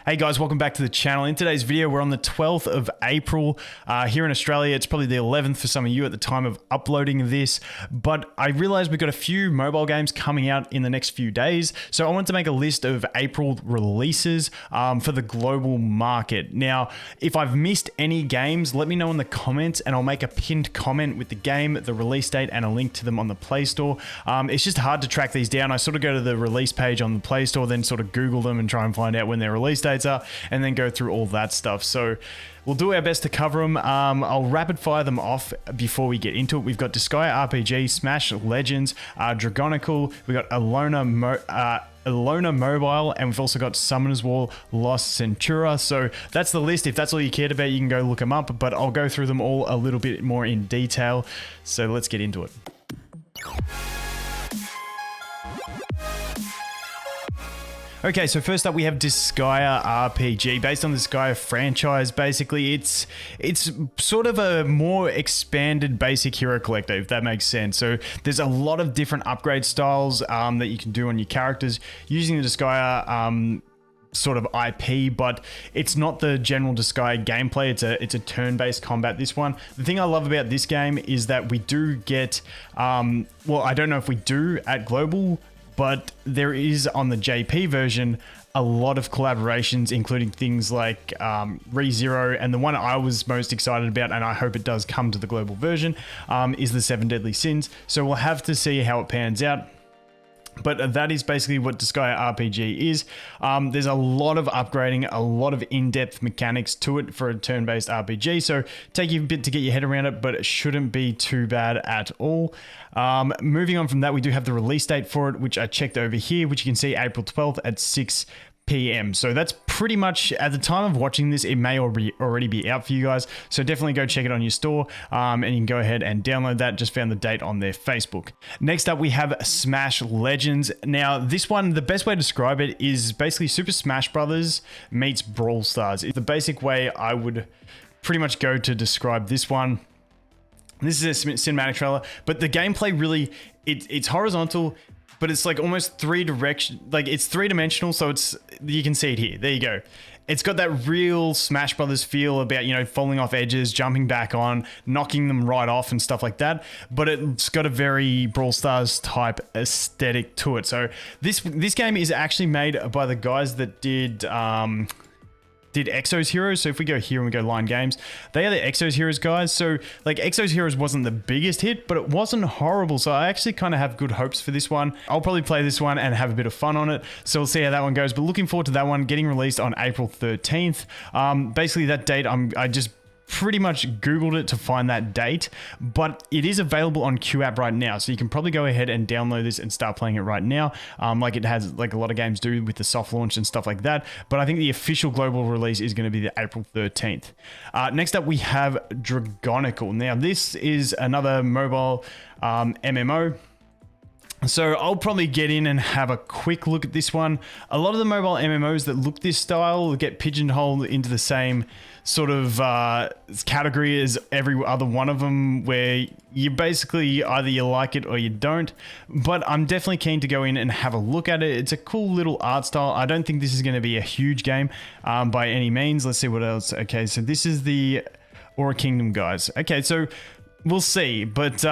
Hey guys, welcome back to the channel. In today's video, we're on the 12th of April. Here in Australia, it's probably the 11th for some of you at the time of uploading this, but I realized we've got a few mobile games coming out in the next few days, so I wanted to make a list of April releases for the global market. Now, if I've missed any games, let me know in the comments and I'll make a pinned comment with the game, the release date, and a link to them on the Play Store. It's just hard to track these down. I sort of go to the release page on the Play Store, then sort of Google them and try and find out when their release dates are, and then go through all that stuff. So we'll do our best to cover them. I'll rapid fire them off before we get into it. We've got Disgaea RPG, Smash Legends, Dragonicle, we've got Elona Mobile, and we've also got Summoner's War, Lost Centuria. So that's the list. If that's all you cared about, you can go look them up, but I'll go through them all a little bit more in detail. So let's get into it. Okay, so first up we have Disgaea RPG, based on the Disgaea franchise. Basically, it's sort of a more expanded basic hero collector, if that makes sense. So there's a lot of different upgrade styles that you can do on your characters using the Disgaea sort of IP, but it's not the general Disgaea gameplay. It's a turn-based combat, this one. The thing I love about this game is that we do get, well, I don't know if we do at global, but there is on the JP version a lot of collaborations, including things like ReZero, and the one I was most excited about, and I hope it does come to the global version, is the 7 Deadly Sins. So we'll have to see how it pans out. But that is basically what Disgaea RPG is. There's a lot of upgrading, a lot of in-depth mechanics to it for a turn-based RPG. So take you a bit to get your head around it, but it shouldn't be too bad at all. Moving on from that, we do have the release date for it, which I checked over here, which you can see April 12th at 6 p.m. So that's pretty much, at the time of watching this, it may already be out for you guys. So definitely go check it on your store, and you can go ahead and download that. Just found the date on their Facebook. Next up, we have Smash Legends. Now, this one, the best way to describe it is basically Super Smash Brothers meets Brawl Stars. It's the basic way I would pretty much go to describe this one. This is a cinematic trailer, but the gameplay really, it's horizontal, but it's like almost it's three-dimensional, so you can see it here. There you go. It's got that real Smash Brothers feel about, you know, falling off edges, jumping back on, knocking them right off and stuff like that, but it's got a very Brawl Stars type aesthetic to it. So this game is actually made by the guys that did Exo's Heroes. So if we go here and we go Line Games, they are the Exo's Heroes guys. So like Exo's Heroes wasn't the biggest hit, but it wasn't horrible. So I actually kind of have good hopes for this one. I'll probably play this one and have a bit of fun on it. So we'll see how that one goes. But looking forward to that one getting released on April 13th. Basically that date, I just pretty much Googled it to find that date, but it is available on QApp right now. So you can probably go ahead and download this and start playing it right now. Like it has, like a lot of games do with the soft launch and stuff like that. But I think the official global release is going to be the April 13th. Next up, we have Dragonicle. Now this is another mobile MMO. So I'll probably get in and have a quick look at this one. A lot of the mobile MMOs that look this style get pigeonholed into the same sort of category as every other one of them, where you basically either you like it or you don't. But I'm definitely keen to go in and have a look at it. It's a cool little art style. I don't think this is going to be a huge game by any means. Let's see what else. Okay, so this is the Aura Kingdom guys. Okay, so we'll see. But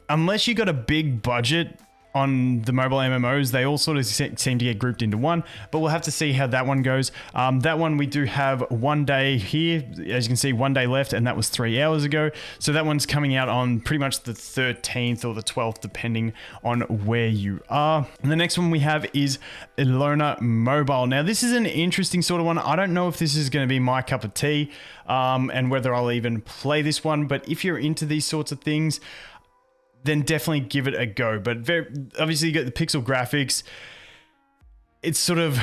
unless you got a big budget on the mobile MMOs, they all sort of seem to get grouped into one, but we'll have to see how that one goes. That one, we do have 1 day here. As you can see, 1 day left, and that was 3 hours ago. So that one's coming out on pretty much the 13th or the 12th, depending on where you are. And the next one we have is Elona Mobile. Now, this is an interesting sort of one. I don't know if this is going to be my cup of tea, and whether I'll even play this one, but if you're into these sorts of things, then definitely give it a go. But obviously you get the pixel graphics. It's sort of,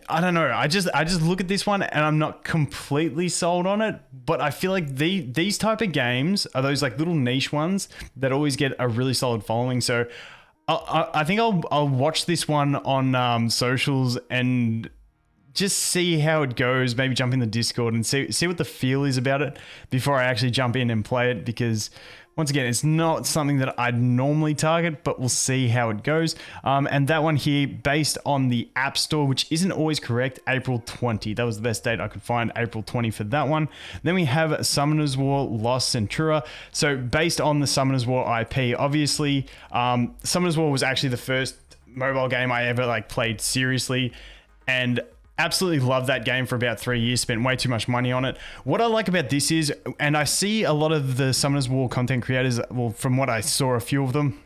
I don't know. I just look at this one and I'm not completely sold on it, but I feel like these type of games are those like little niche ones that always get a really solid following. So I think I'll watch this one on socials and just see how it goes. Maybe jump in the Discord and see what the feel is about it before I actually jump in and play it, because Once again, it's not something that I'd normally target, but we'll see how it goes. And that one here, based on the App Store, which isn't always correct, April 20. That was the best date I could find, April 20 for that one. Then we have Summoner's War Lost Centuria. So based on the Summoner's War IP, obviously, Summoner's War was actually the first mobile game I ever like played seriously, and absolutely loved that game for about 3 years, spent way too much money on it. What I like about this is, and I see a lot of the Summoner's War content creators, well, from what I saw, a few of them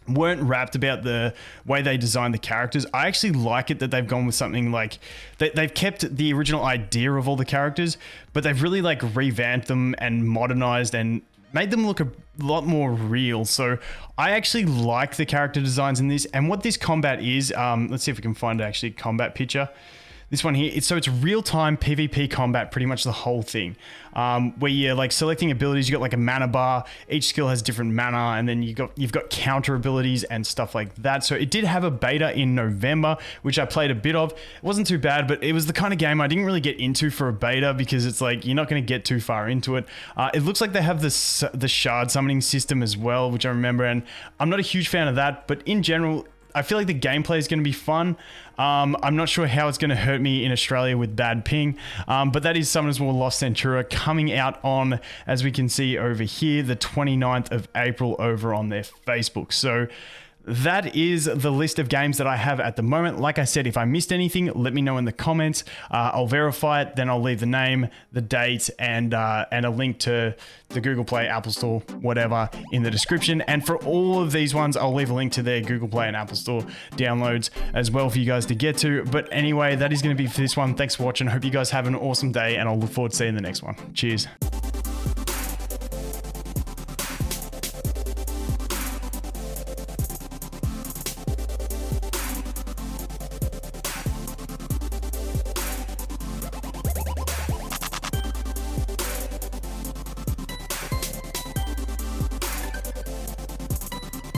weren't wrapped about the way they designed the characters. I actually like it that they've gone with something like, they've kept the original idea of all the characters, but they've really like revamped them and modernized and made them look a lot more real. So I actually like the character designs in this. And what this combat is, let's see if we can find actually a combat picture. This one here, it's real-time PvP combat, pretty much the whole thing, where you're like selecting abilities. You got like a mana bar. Each skill has different mana, and then you've got counter abilities and stuff like that. So it did have a beta in November, which I played a bit of. It wasn't too bad, but it was the kind of game I didn't really get into for a beta, because it's like you're not going to get too far into it. It looks like they have the shard summoning system as well, which I remember, and I'm not a huge fan of that, but in general, I feel like the gameplay is going to be fun. I'm not sure how it's going to hurt me in Australia with bad ping, but that is Summoner's War Lost Centuria, coming out on, as we can see over here, the 29th of April over on their Facebook. So that is the list of games that I have at the moment. Like I said, if I missed anything, let me know in the comments. I'll verify it, then I'll leave the name, the date, and a link to the Google Play, Apple Store, whatever, in the description. And for all of these ones, I'll leave a link to their Google Play and Apple Store downloads as well for you guys to get to. But anyway, that is going to be for this one. Thanks for watching. Hope you guys have an awesome day, and I'll look forward to seeing the next one. Cheers.